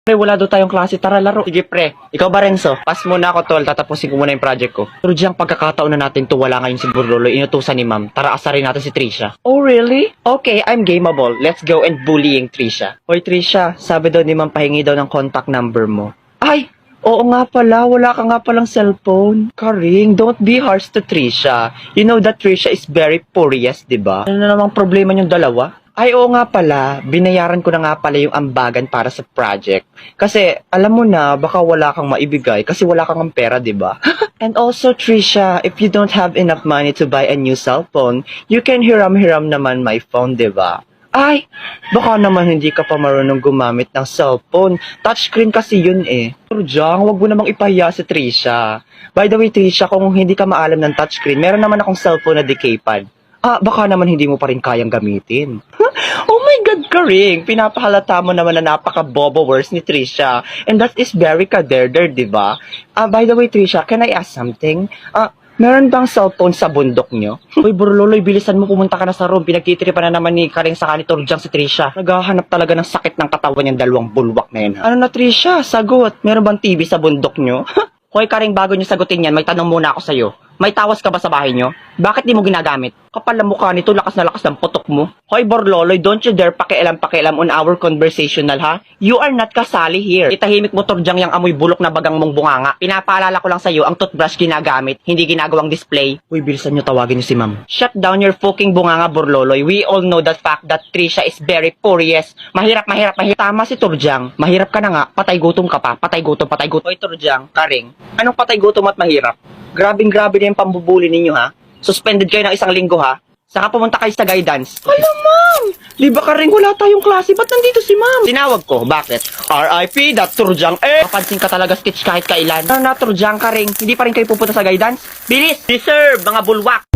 Pre, wala daw tayong klase. Tara, laro. Sige, pre. Ikaw ba, Renzo? Pass muna ako, tol. Tatapusin ko muna yung project ko. Pero diyang pagkakataon na natin to, wala ngayon si Burlolo. Inutusan ni ma'am. Tara, asarin natin si Trisha. Oh, really? Okay, I'm gameable. Let's go and bullying Trisha. Hoy, Trisha. Sabi daw ni ma'am, pahingi daw ng contact number mo. Ay! Oo nga pala, wala ka nga palang cellphone. Karing, don't be harsh to Trisha. You know that Trisha is very furious, diba? Ano na namang problema yung dalawa? Ay, oo nga pala, binayaran ko na nga pala yung ambagan para sa project. Kasi, alam mo na, baka wala kang maibigay kasi wala kang pera, diba? And also, Trisha, if you don't have enough money to buy a new cellphone, you can hiram-hiram naman my phone, diba? Ay, baka naman hindi ka pa marunong gumamit ng cellphone. Touchscreen kasi yun eh. Pero Jang, wag mo namang ipahiya si Trisha. By the way, Trisha, kung hindi ka maalam ng touchscreen, meron naman akong cellphone na decaypad. Baka naman hindi mo pa rin kayang gamitin. Oh my God, Karing! Pinapahalata mo naman na napaka-bobo words ni Trisha. And that is very kaderder, diba? By the way, Trisha, can I ask something? Meron bang cellphone sa bundok nyo? Uy, Burloloy, bilisan mo, pumunta ka na sa room. Pinagtitripan na naman ni Karing sa kanito Turjang si Trisha. Naghahanap talaga ng sakit ng katawan yung dalawang bulwak na yun. Ano na, Trisha? Sagot. Meron bang TV sa bundok nyo? Hoy, Karing, bago nyo sagutin yan, may tanong muna ako sa'yo. May tawas ka ba sa bahay nyo? Bakit di mo ginagamit? Kapal na mukha nito, lakas na lakas ng putok mo. Hoy, Borloloy, don't you dare pakialam on our conversational, ha? You are not kasali here. Itahimik mo, Turjang, yung amoy bulok na bagang mong bunganga. Pinapaalala ko lang sa'yo, ang toothbrush ginagamit, hindi ginagawang display. Uy, bilisan nyo tawagin niyo si ma'am. Shut down your fucking bunganga, Borloloy. We all know the fact that Trisha is very furious. Mahirap. Tama si Turjang. Mahirap ka na nga, patay gutom ka pa. Patay gutom. Hoy, Turjang, Karing, anong patay gutom at mahirap? Grabe na yung pambubuli ninyo, ha? Suspended kayo ng 1 linggo, ha? Saka pumunta kayo sa guidance. Hala, ma'am! Di ba Karing wala tayong klase? Ba't nandito si ma'am? Tinawag ko. Bakit? RIP, that Turjang eh! Kapansin ka talaga, Stitch, kahit kailan. Ano na, Turjang, Karing? Hindi pa rin kayo pupunta sa guidance? Bilis! Deserve, mga bulwak!